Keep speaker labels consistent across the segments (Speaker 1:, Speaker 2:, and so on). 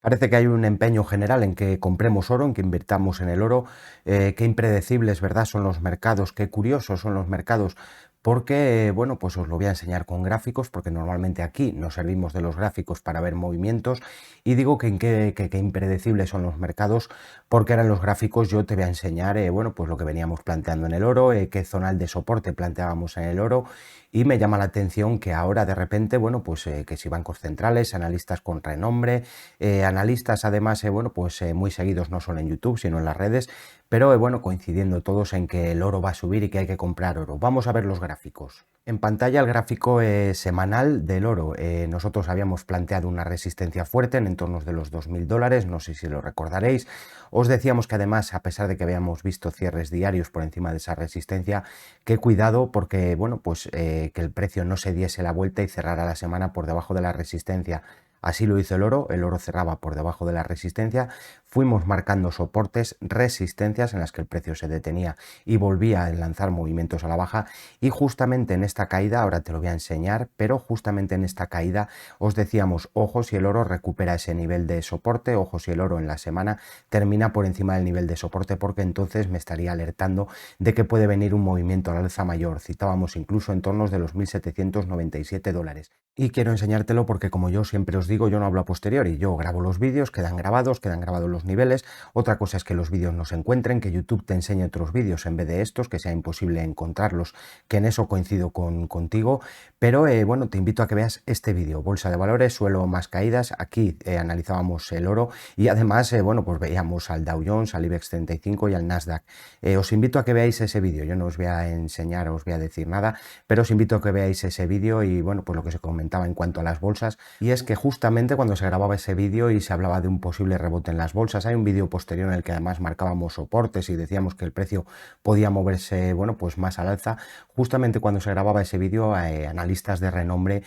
Speaker 1: Parece que hay un empeño general en que compremos oro, en que invirtamos en el oro. Qué impredecibles, ¿verdad? Son los mercados, qué curiosos son los mercados, porque, bueno, pues os lo voy a enseñar con gráficos, porque normalmente aquí nos servimos de los gráficos para ver movimientos. Y digo que qué impredecibles son los mercados, porque ahora en los gráficos yo te voy a enseñar, bueno, pues lo que veníamos planteando en el oro, qué zonal de soporte planteábamos en el oro. Y me llama la atención que ahora de repente, bueno, pues que si bancos centrales, analistas con renombre, analistas además, bueno, pues muy seguidos no solo en YouTube, sino en las redes, pero bueno, coincidiendo todos en que el oro va a subir y que hay que comprar oro. Vamos a ver los gráficos. En pantalla el gráfico semanal del oro. Nosotros habíamos planteado una resistencia fuerte en entorno de los $2000, no sé si lo recordaréis. Os decíamos que además, a pesar de que habíamos visto cierres diarios por encima de esa resistencia, que cuidado porque, bueno, pues que el precio no se diese la vuelta y cerrara la semana por debajo de la resistencia. Así lo hizo el oro cerraba por debajo de la resistencia, fuimos marcando soportes, resistencias en las que el precio se detenía y volvía a lanzar movimientos a la baja, y justamente en esta caída, ahora te lo voy a enseñar, pero justamente en esta caída os decíamos, ojo si el oro recupera ese nivel de soporte, ojo si el oro en la semana termina por encima del nivel de soporte, porque entonces me estaría alertando de que puede venir un movimiento al alza mayor. Citábamos incluso entornos de los $1797. Y quiero enseñártelo porque, como yo siempre os digo, yo no hablo a posteriori, yo grabo los vídeos, quedan grabados los niveles. Otra cosa es que los vídeos no se encuentren, que YouTube te enseñe otros vídeos en vez de estos, que sea imposible encontrarlos, que en eso coincido contigo, pero bueno, te invito a que veas este vídeo, Bolsa de Valores, suelo más caídas. Aquí analizábamos el oro y además, bueno, pues veíamos al Dow Jones, al IBEX 35 y al Nasdaq. Os invito a que veáis ese vídeo, yo no os voy a enseñar, os voy a decir nada, pero os invito a que veáis ese vídeo y, bueno, pues lo que se comentaba en cuanto a las bolsas, y es que justamente cuando se grababa ese vídeo y se hablaba de un posible rebote en las bolsas, hay un vídeo posterior en el que además marcábamos soportes y decíamos que el precio podía moverse, bueno, pues más al alza. Justamente cuando se grababa ese vídeo, analistas de renombre,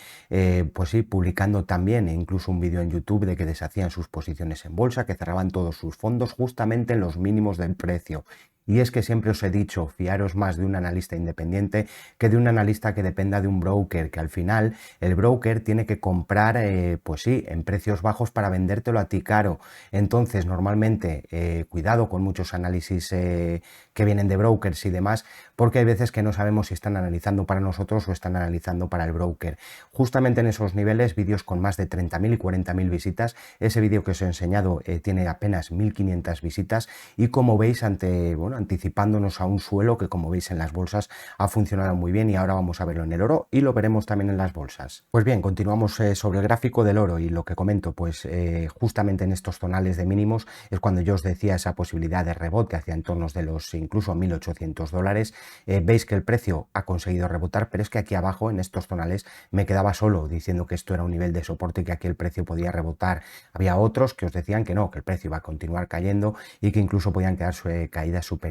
Speaker 1: pues sí, publicando también incluso un vídeo en YouTube de que deshacían sus posiciones en bolsa, que cerraban todos sus fondos justamente en los mínimos del precio. Y es que siempre os he dicho, fiaros más de un analista independiente que de un analista que dependa de un broker, que al final el broker tiene que comprar, pues sí, en precios bajos para vendértelo a ti caro. Entonces, normalmente, cuidado con muchos análisis que vienen de brokers y demás, porque hay veces que no sabemos si están analizando para nosotros o están analizando para el broker. Justamente en esos niveles, vídeos con más de 30.000 y 40.000 visitas, ese vídeo que os he enseñado tiene apenas 1.500 visitas, y como veis, bueno, anticipándonos a un suelo que, como veis en las bolsas, ha funcionado muy bien, y ahora vamos a verlo en el oro y lo veremos también en las bolsas. Pues bien, continuamos sobre el gráfico del oro y lo que comento, pues justamente en estos zonales de mínimos es cuando yo os decía esa posibilidad de rebote hacia entornos de los incluso $1.800. Veis que el precio ha conseguido rebotar, pero es que aquí abajo en estos zonales me quedaba solo diciendo que esto era un nivel de soporte y que aquí el precio podía rebotar. Había otros que os decían que no, que el precio iba a continuar cayendo y que incluso podían quedar caídas superiores,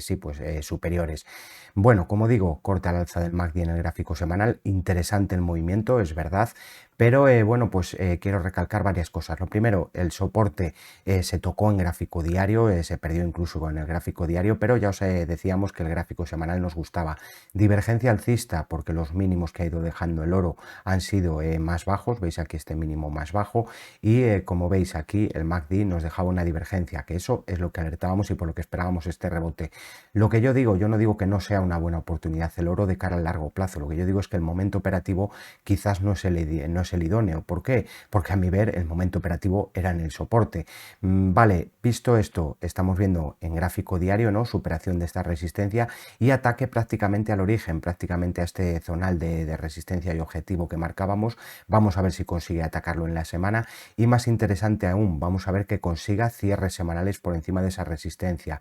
Speaker 1: sí, pues superiores. Bueno, como digo, corte al alza del MACD en el gráfico semanal, interesante el movimiento, es verdad, pero bueno, pues quiero recalcar varias cosas. Lo primero, el soporte se tocó en gráfico diario, se perdió incluso con el gráfico diario, pero ya os decíamos que el gráfico semanal nos gustaba. Divergencia alcista, porque los mínimos que ha ido dejando el oro han sido más bajos, veis aquí este mínimo más bajo, y como veis aquí el MACD nos dejaba una divergencia, que eso es lo que alertábamos y por lo que esperábamos este rebote. Lo que yo digo, yo no digo que no sea una buena oportunidad el oro de cara al largo plazo, lo que yo digo es que el momento operativo quizás no es el idóneo. ¿Por qué? Porque a mi ver el momento operativo era en el soporte. Vale, visto esto, estamos viendo en gráfico diario, ¿no?, superación de esta resistencia y ataque prácticamente al origen, prácticamente a este zonal de resistencia y objetivo que marcábamos. Vamos a ver si consigue atacarlo en la semana, y más interesante aún, vamos a ver que consiga cierres semanales por encima de esa resistencia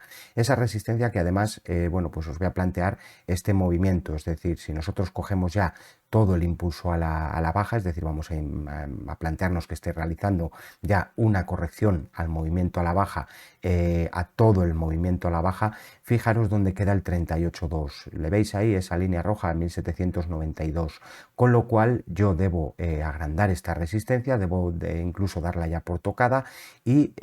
Speaker 1: que además, bueno, pues os voy a plantear este movimiento, es decir, si nosotros cogemos ya todo el impulso a la baja, es decir, vamos a plantearnos que esté realizando ya una corrección al movimiento a la baja, a todo el movimiento a la baja, fijaros dónde queda el 38.2, le veis ahí esa línea roja, 1792, con lo cual yo debo agrandar esta resistencia, debo incluso darla ya por tocada, y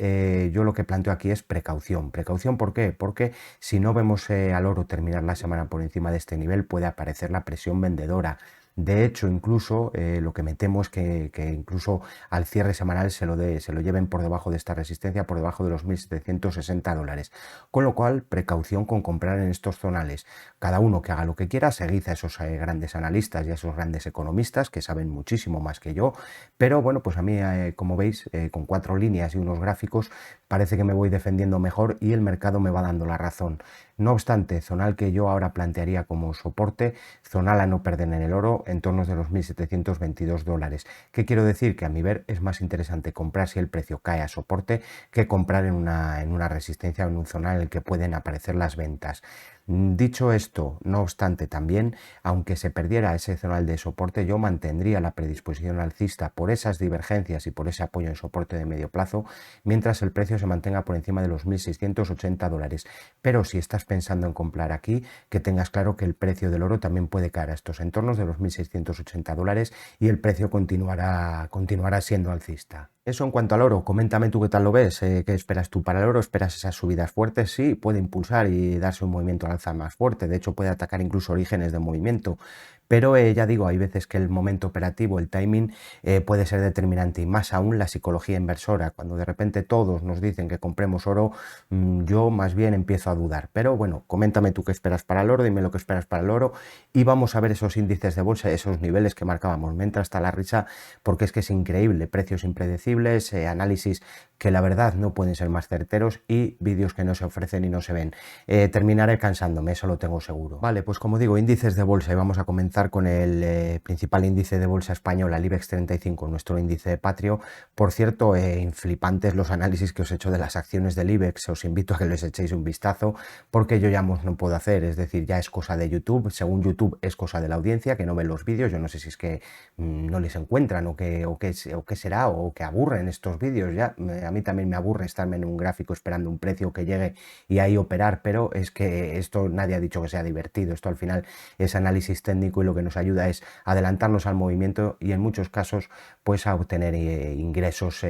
Speaker 1: yo lo que planteo aquí es precaución. ¿Precaución por qué? Porque si no vemos al oro terminar la semana por encima de este nivel, puede aparecer la presión vendedora. De hecho, incluso lo que me temo es que incluso al cierre semanal se lo lleven por debajo de esta resistencia, por debajo de los 1.760 dólares. Con lo cual, precaución con comprar en estos zonales. Cada uno que haga lo que quiera, seguid a esos grandes analistas y a esos grandes economistas que saben muchísimo más que yo, pero bueno, pues a mí, como veis, con 4 líneas y unos gráficos, parece que me voy defendiendo mejor y el mercado me va dando la razón. No obstante, zonal que yo ahora plantearía como soporte, zonal a no perder en el oro, en torno de los 1.722 dólares. ¿Qué quiero decir? Que a mi ver es más interesante comprar si el precio cae a soporte que comprar en una resistencia o en un zonal en el que pueden aparecer las ventas. Dicho esto, no obstante, también, aunque se perdiera ese zonal de soporte, yo mantendría la predisposición alcista por esas divergencias y por ese apoyo en soporte de medio plazo, mientras el precio se mantenga por encima de los 1.680 dólares. Pero si estás pensando en comprar aquí, que tengas claro que el precio del oro también puede caer a estos entornos de los 1.680 dólares y el precio continuará siendo alcista. Eso en cuanto al oro, coméntame tú qué tal lo ves, qué esperas tú para el oro, esperas esas subidas fuertes, sí, puede impulsar y darse un movimiento al alza más fuerte, de hecho puede atacar incluso orígenes de movimiento, pero ya digo, hay veces que el momento operativo, el timing, puede ser determinante y más aún la psicología inversora, cuando de repente todos nos dicen que compremos oro, yo más bien empiezo a dudar, pero bueno, coméntame tú qué esperas para el oro, dime lo que esperas para el oro y vamos a ver esos índices de bolsa, esos niveles que marcábamos, me entra hasta la risa porque es que es increíble, precios impredecibles, análisis que la verdad no pueden ser más certeros y vídeos que no se ofrecen y no se ven. Terminaré cansándome, eso lo tengo seguro. Vale, pues como digo, índices de bolsa y vamos a comenzar con el principal índice de bolsa española, el IBEX 35, nuestro índice patrio. Por cierto, flipantes los análisis que os he hecho de las acciones del IBEX, os invito a que les echéis un vistazo porque yo ya no puedo hacer, es decir, ya es cosa de YouTube, según YouTube es cosa de la audiencia que no ven los vídeos, yo no sé si es que no les encuentran o qué será o que aburren estos vídeos ya, a mí también me aburre estarme en un gráfico esperando un precio que llegue y ahí operar, pero es que esto nadie ha dicho que sea divertido, esto al final es análisis técnico y lo que nos ayuda es adelantarnos al movimiento y en muchos casos pues a obtener ingresos,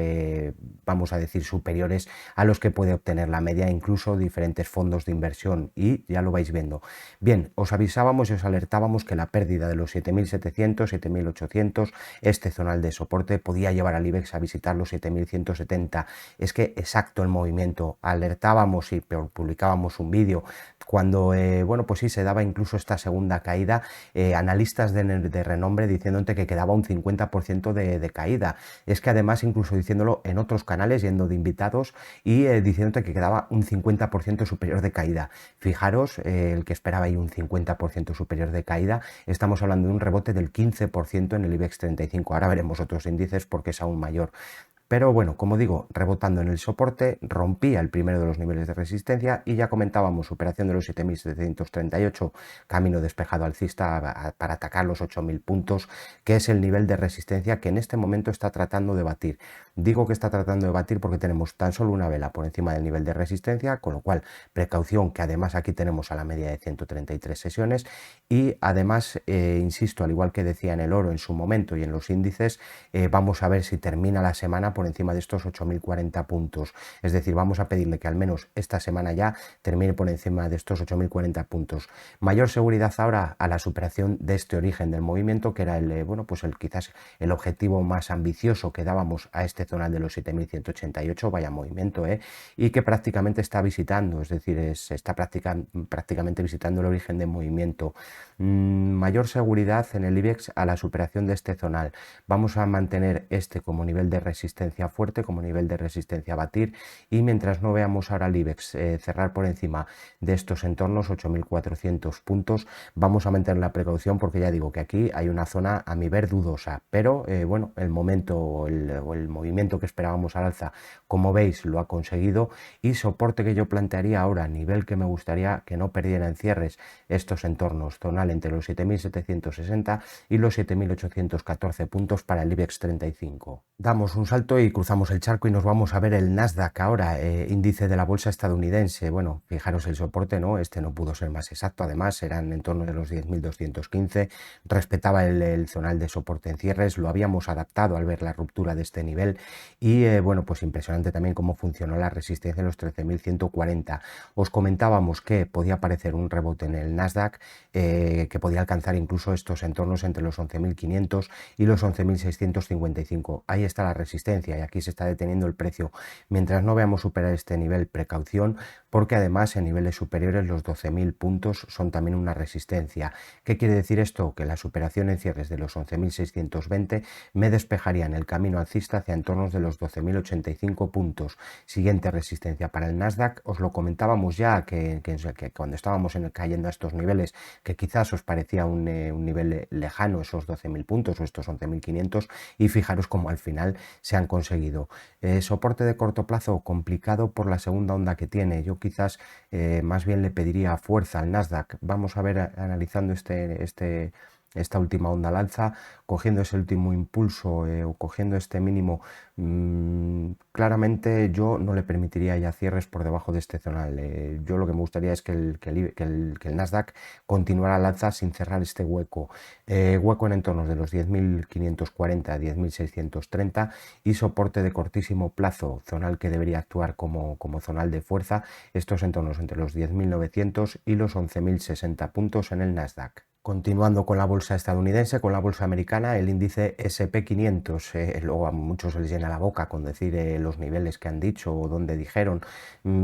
Speaker 1: vamos a decir, superiores a los que puede obtener la media, incluso diferentes fondos de inversión y ya lo vais viendo. Bien, os avisábamos y os alertábamos que la pérdida de los 7.700, 7.800, este zonal de soporte podía llevar al IBEX a visitar los 7.170. Es que exacto el movimiento, alertábamos y publicábamos un vídeo cuando, bueno, pues sí, se daba incluso esta segunda caída, analistas de renombre diciéndote que quedaba un 50% de caída. Es que además incluso diciéndolo en otros canales, yendo de invitados y diciéndote que quedaba un 50% superior de caída. Fijaros, el que esperaba ahí un 50% superior de caída, estamos hablando de un rebote del 15% en el IBEX 35. Ahora veremos otros índices porque es aún mayor. Pero bueno, como digo, rebotando en el soporte, rompía el primero de los niveles de resistencia y ya comentábamos superación de los 7.738, camino despejado alcista para atacar los 8.000 puntos, que es el nivel de resistencia que en este momento está tratando de batir. Digo que está tratando de batir porque tenemos tan solo una vela por encima del nivel de resistencia, con lo cual precaución que además aquí tenemos a la media de 133 sesiones y además, insisto, al igual que decía en el oro en su momento y en los índices, vamos a ver si termina la semana por encima de estos 8.040 puntos. Es decir, vamos a pedirle que al menos esta semana ya termine por encima de estos 8.040 puntos. Mayor seguridad ahora a la superación de este origen del movimiento, que era bueno, pues quizás el objetivo más ambicioso que dábamos a este zonal de los 7.188, vaya movimiento, y que prácticamente está visitando, es decir, está prácticamente visitando el origen del movimiento. Mayor seguridad en el IBEX a la superación de este zonal. Vamos a mantener este como nivel de resistencia fuerte, como nivel de resistencia a batir y mientras no veamos ahora el IBEX cerrar por encima de estos entornos 8.400 puntos, vamos a mantener la precaución porque ya digo que aquí hay una zona a mi ver dudosa, pero bueno, el momento o el movimiento que esperábamos al alza, como veis, lo ha conseguido y soporte que yo plantearía ahora, nivel que me gustaría que no perdiera en cierres estos entornos, zonal entre los 7.760 y los 7.814 puntos para el IBEX 35. Damos un salto salto y cruzamos el charco y nos vamos a ver el Nasdaq ahora, índice de la bolsa estadounidense. Bueno, fijaros el soporte, ¿no? Este no pudo ser más exacto, además eran en torno de los 10.215, respetaba el zonal de soporte en cierres, lo habíamos adaptado al ver la ruptura de este nivel y bueno, pues impresionante también cómo funcionó la resistencia en los 13.140. Os comentábamos que podía aparecer un rebote en el Nasdaq, que podía alcanzar incluso estos entornos entre los 11.500 y los 11.655. Ahí está la resistencia y aquí se está deteniendo el precio. Mientras no veamos superar este nivel, precaución, porque además en niveles superiores los 12.000 puntos son también una resistencia. ¿Qué quiere decir esto? Que la superación en cierres de los 11.620 me despejaría en el camino alcista hacia entornos de los 12.085 puntos. Siguiente resistencia para el Nasdaq, os lo comentábamos ya que cuando estábamos cayendo a estos niveles, que quizás os parecía un nivel lejano, esos 12.000 puntos o estos 11.500, y fijaros cómo al final se han conseguido. Soporte de corto plazo complicado por la segunda onda que tiene. Yo quizás más bien le pediría fuerza al Nasdaq. Vamos a ver analizando esta última onda al alza, cogiendo ese último impulso o cogiendo este mínimo, claramente yo no le permitiría ya cierres por debajo de este zonal. Yo lo que me gustaría es que el Nasdaq continuara al alza sin cerrar este hueco. Hueco en entornos de los 10.540 a 10.630 y soporte de cortísimo plazo, zonal que debería actuar como zonal de fuerza, estos entornos entre los 10.900 y los 11.060 puntos en el Nasdaq. Continuando con la bolsa estadounidense, con la bolsa americana, el índice SP500, luego a muchos se les llena la boca con decir los niveles que han dicho o donde dijeron.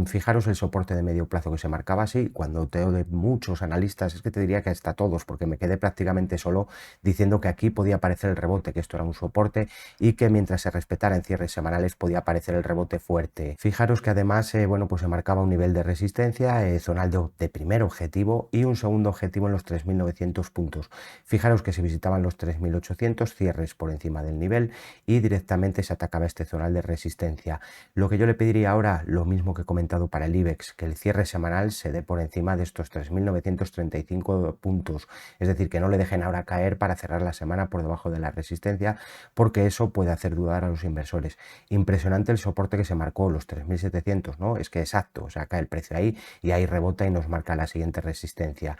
Speaker 1: Fijaros el soporte de medio plazo que se marcaba así. Cuando te de muchos analistas, es que te diría que hasta todos, porque me quedé prácticamente solo diciendo que aquí podía aparecer el rebote, que esto era un soporte y que mientras se respetara en cierres semanales podía aparecer el rebote fuerte. Fijaros que además, bueno, pues se marcaba un nivel de resistencia zonal de primer objetivo y un segundo objetivo en los 3.900 puntos. Fijaros que se visitaban los 3.800, cierres por encima del nivel y directamente se atacaba este zonal de resistencia. Lo que yo le pediría ahora, lo mismo que he comentado para el IBEX, que el cierre semanal se dé por encima de estos 3.935 puntos, es decir, que no le dejen ahora caer para cerrar la semana por debajo de la resistencia, porque eso puede hacer dudar a los inversores. Impresionante el soporte que se marcó, los 3.700, ¿no? Es que exacto, o sea, cae el precio ahí y ahí rebota y nos marca la siguiente resistencia.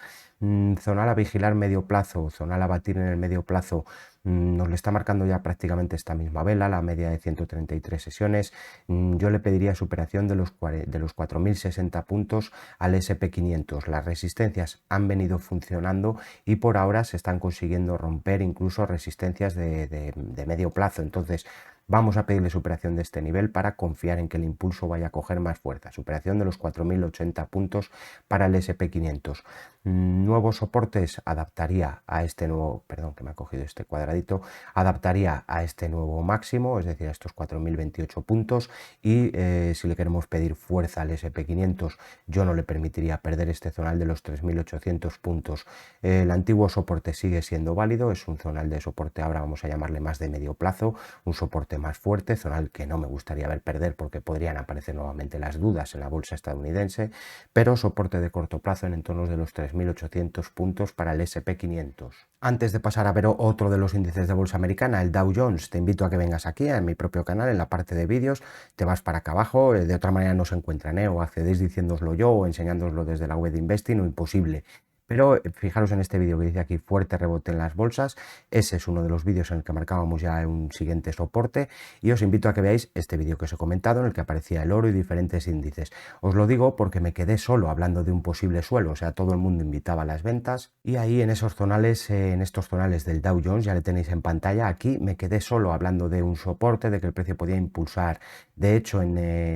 Speaker 1: Zonal a vigilar medio plazo, zonal a batir en el medio plazo, nos lo está marcando ya prácticamente esta misma vela, la media de 133 sesiones. Yo le pediría superación de los 4.060 puntos al SP500. Las resistencias han venido funcionando y por ahora se están consiguiendo romper incluso resistencias de medio plazo. Entonces, vamos a pedirle superación de este nivel para confiar en que el impulso vaya a coger más fuerza. Superación de los 4.080 puntos para el SP500. Nuevos soportes, adaptaría a este nuevo, perdón que me ha cogido este cuadradito, adaptaría a este nuevo máximo, es decir, a estos 4.028 puntos y si le queremos pedir fuerza al SP500, yo no le permitiría perder este zonal de los 3.800 puntos. El antiguo soporte sigue siendo válido, es un zonal de soporte, ahora vamos a llamarle más de medio plazo, un soporte más fuerte, zonal que no me gustaría ver perder porque podrían aparecer nuevamente las dudas en la bolsa estadounidense, pero soporte de corto plazo en entornos de los 3.800 puntos para el SP500. Antes de pasar a ver otro de los índices de bolsa americana, el Dow Jones, te invito a que vengas aquí en mi propio canal, en la parte de vídeos, te vas para acá abajo, de otra manera no se encuentran, o accedéis diciéndoslo yo o enseñándoslo desde la web de Investing o imposible. Pero fijaros en este vídeo que dice aquí fuerte rebote en las bolsas, ese es uno de los vídeos en el que marcábamos ya un siguiente soporte y os invito a que veáis este vídeo que os he comentado en el que aparecía el oro y diferentes índices. Os lo digo porque me quedé solo hablando de un posible suelo, o sea, todo el mundo invitaba a las ventas y ahí en esos zonales, en estos zonales del Dow Jones, ya le tenéis en pantalla, aquí me quedé solo hablando de un soporte, de que el precio podía impulsar. De hecho,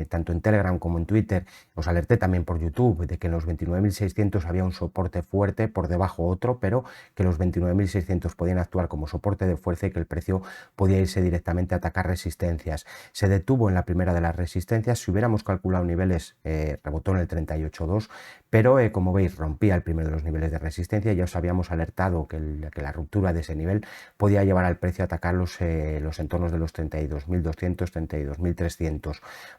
Speaker 1: tanto en Telegram como en Twitter, os alerté también por YouTube de que en los 29.600 había un soporte fuerte, por debajo otro, pero que los 29.600 podían actuar como soporte de fuerza y que el precio podía irse directamente a atacar resistencias. Se detuvo en la primera de las resistencias, si hubiéramos calculado niveles, rebotó en el 38.2, pero como veis rompía el primero de los niveles de resistencia y ya os habíamos alertado que la ruptura de ese nivel podía llevar al precio a atacar los entornos de los 32.200, 32.300.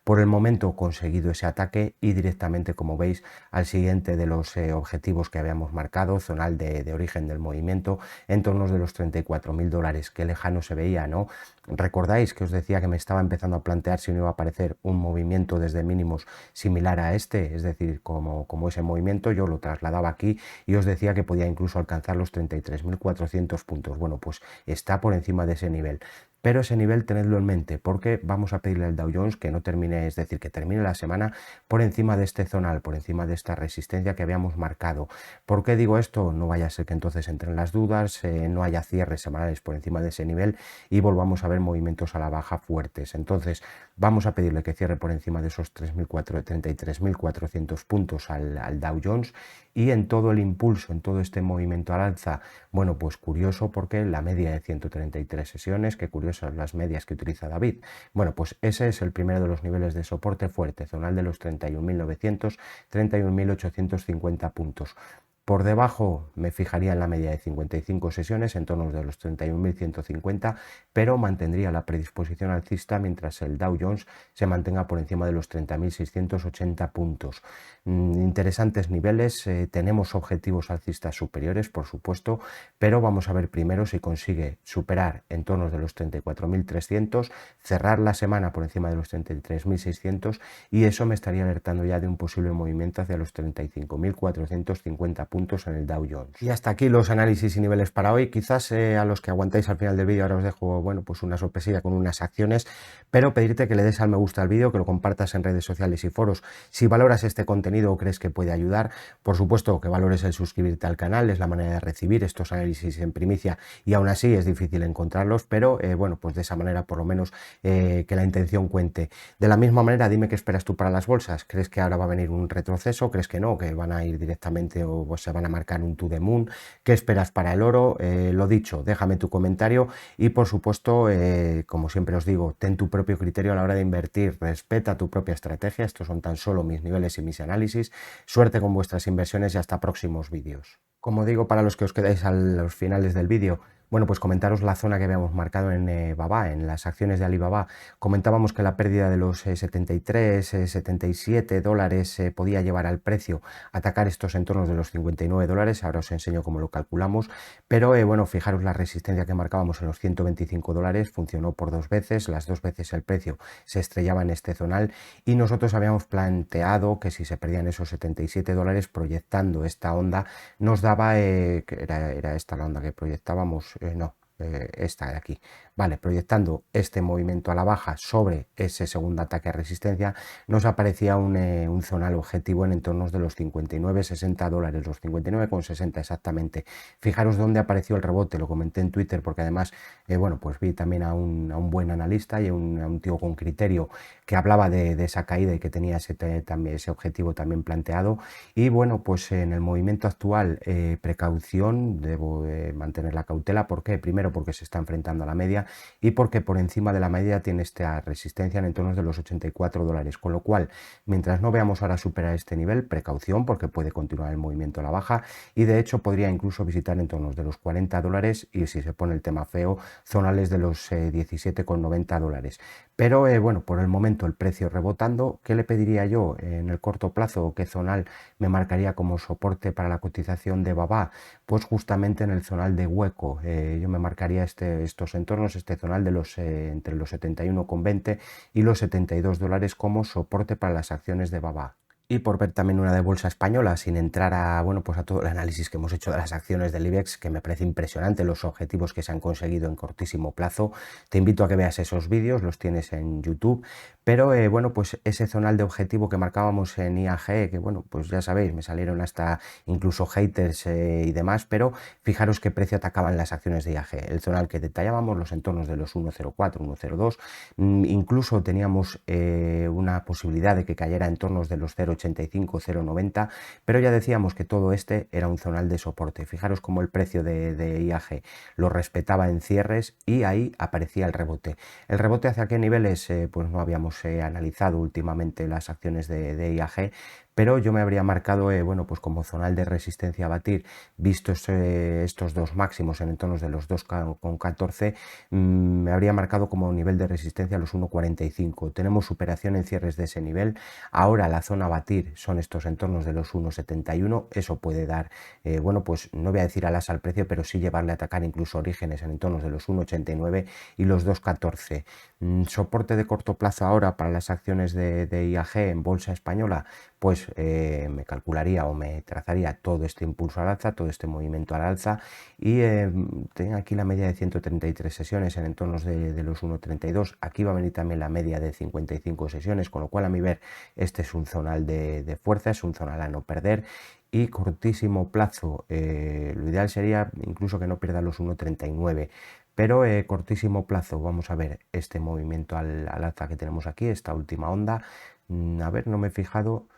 Speaker 1: Por el momento conseguido ese ataque y directamente, como veis, al siguiente de los objetivos que habíamos marcado, zonal de origen del movimiento, en torno de los 34.000 dólares. Qué lejano se veía, ¿no? ¿Recordáis que os decía que me estaba empezando a plantear si no iba a aparecer un movimiento desde mínimos similar a este? Es decir, como ese movimiento, yo lo trasladaba aquí y os decía que podía incluso alcanzar los 33.400 puntos. Bueno, pues está por encima de ese nivel. Pero ese nivel tenedlo en mente, porque vamos a pedirle al Dow Jones que no termine, es decir, que termine la semana por encima de este zonal, por encima de esta resistencia que habíamos marcado. ¿Por qué digo esto? No vaya a ser que entonces entren las dudas, no haya cierres semanales por encima de ese nivel y volvamos a ver movimientos a la baja fuertes. Entonces vamos a pedirle que cierre por encima de esos 33.400 puntos al Dow Jones, y en todo el impulso, en todo este movimiento al alza, bueno, pues curioso porque la media de 133 sesiones, qué curiosas las medias que utiliza David. Bueno, pues ese es el primero de los niveles de soporte fuerte, zonal de los 31.900, 31.850 puntos. Por debajo me fijaría en la media de 55 sesiones, en torno de los 31.150, pero mantendría la predisposición alcista mientras el Dow Jones se mantenga por encima de los 30.680 puntos. Interesantes niveles, tenemos objetivos alcistas superiores, por supuesto, pero vamos a ver primero si consigue superar en torno de los 34.300, cerrar la semana por encima de los 33.600, y eso me estaría alertando ya de un posible movimiento hacia los 35.450 puntos en el Dow Jones. Y hasta aquí los análisis y niveles para hoy. Quizás a los que aguantáis al final del vídeo ahora os dejo, bueno, pues una sorpresilla con unas acciones, pero pedirte que le des al me gusta al vídeo, que lo compartas en redes sociales y foros si valoras este contenido o crees que puede ayudar. Por supuesto que valores el suscribirte al canal, es la manera de recibir estos análisis en primicia y aún así es difícil encontrarlos, pero bueno, pues de esa manera por lo menos que la intención cuente. De la misma manera, dime qué esperas tú para las bolsas. ¿Crees que ahora va a venir un retroceso? ¿Crees que no? ¿Que van a ir directamente o pues, se van a marcar un to the moon? ¿Qué esperas para el oro? Lo dicho, déjame tu comentario y por supuesto, como siempre os digo, ten tu propio criterio a la hora de invertir, respeta tu propia estrategia. Estos son tan solo mis niveles y mis análisis. Suerte con vuestras inversiones y hasta próximos vídeos. Como digo, para los que os quedáis a los finales del vídeo, bueno, pues comentaros la zona que habíamos marcado en Baba, en las acciones de Alibaba. Comentábamos que la pérdida de los 73, 77 dólares podía llevar al precio a atacar estos entornos de los 59 dólares. Ahora os enseño cómo lo calculamos. Pero bueno, fijaros la resistencia que marcábamos en los 125 dólares. Funcionó por dos veces. Las dos veces el precio se estrellaba en este zonal. Y nosotros habíamos planteado que si se perdían esos 77 dólares, proyectando esta onda, nos daba, que era esta la onda que proyectábamos, esta de aquí, vale, proyectando este movimiento a la baja sobre ese segundo ataque a resistencia, nos aparecía un zonal objetivo en entornos de los 59,60 dólares, los 59,60 exactamente. Fijaros dónde apareció el rebote, lo comenté en Twitter porque además, bueno, pues vi también a un buen analista y a un tío con criterio que hablaba de esa caída y que tenía ese objetivo también planteado. Y bueno, pues en el movimiento actual, precaución, debo mantener la cautela. ¿Por qué? Primero porque se está enfrentando a la media y porque por encima de la media tiene esta resistencia en entornos de los 84 dólares, con lo cual mientras no veamos ahora superar este nivel, precaución porque puede continuar el movimiento a la baja y de hecho podría incluso visitar entornos de los 40 dólares y si se pone el tema feo, zonales de los 17,90 dólares. Pero bueno, por el momento el precio rebotando. ¿Qué le pediría yo en el corto plazo? ¿Qué zonal me marcaría como soporte para la cotización de Baba? Pues justamente en el zonal de hueco. Yo me marcaría estos entornos, este zonal de los entre los 71,20 y los 72 dólares como soporte para las acciones de Baba. Y por ver también una de bolsa española, sin entrar a, bueno, pues a todo el análisis que hemos hecho de las acciones del IBEX, que me parece impresionante los objetivos que se han conseguido en cortísimo plazo. Te invito a que veas esos vídeos, los tienes en YouTube. Pero bueno, pues ese zonal de objetivo que marcábamos en IAG, que bueno, pues ya sabéis, me salieron hasta incluso haters y demás, pero fijaros qué precio atacaban las acciones de IAG. El zonal que detallábamos, los entornos de los 1,04, 1,02, incluso teníamos una posibilidad de que cayera en tornos de los 0,85, 0,90, pero ya decíamos que todo este era un zonal de soporte. Fijaros cómo el precio de IAG lo respetaba en cierres y ahí aparecía el rebote. ¿El rebote hacia qué niveles? Pues no habíamos analizado últimamente las acciones de IAG, pero yo me habría marcado, bueno, pues como zonal de resistencia a batir, vistos estos dos máximos en entornos de los 2,14, me habría marcado como nivel de resistencia a los 1,45. Tenemos superación en cierres de ese nivel. Ahora la zona a batir son estos entornos de los 1,71. Eso puede dar, bueno, pues no voy a decir alas al precio, pero sí llevarle a atacar incluso orígenes en entornos de los 1,89 y los 2,14. Soporte de corto plazo ahora para las acciones de IAG en bolsa española, pues me calcularía o me trazaría todo este impulso al alza, todo este movimiento al alza, y tengo aquí la media de 133 sesiones en entornos de los 1,32. Aquí va a venir también la media de 55 sesiones, con lo cual a mi ver este es un zonal de fuerza, es un zonal a no perder. Y cortísimo plazo, lo ideal sería incluso que no pierda los 1,39, pero cortísimo plazo, vamos a ver este movimiento al alza que tenemos aquí, esta última onda. A ver, no me he fijado,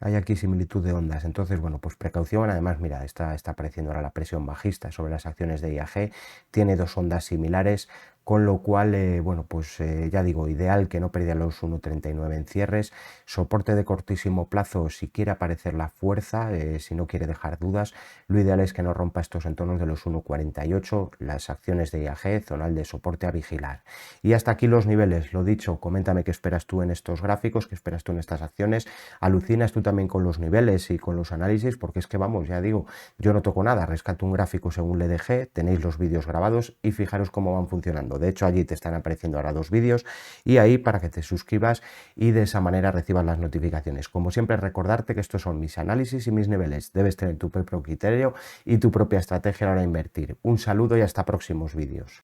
Speaker 1: hay aquí similitud de ondas, entonces bueno, pues precaución. Además, mira, está apareciendo ahora la presión bajista sobre las acciones de IAG, tiene dos ondas similares, con lo cual, bueno, pues ya digo, ideal que no pierda los 1,39 en cierres. Soporte de cortísimo plazo, si quiere aparecer la fuerza, si no quiere dejar dudas, lo ideal es que no rompa estos entornos de los 1,48, las acciones de IAG, zonal de soporte a vigilar. Y hasta aquí los niveles, lo dicho, coméntame qué esperas tú en estos gráficos, qué esperas tú en estas acciones. Alucinas tú también con los niveles y con los análisis, porque es que vamos, ya digo, yo no toco nada, rescato un gráfico según le dejé, tenéis los vídeos grabados y fijaros cómo van funcionando. De hecho, allí te están apareciendo ahora dos vídeos y ahí para que te suscribas y de esa manera recibas las notificaciones. Como siempre, recordarte que estos son mis análisis y mis niveles. Debes tener tu propio criterio y tu propia estrategia a la hora de invertir. Un saludo y hasta próximos vídeos.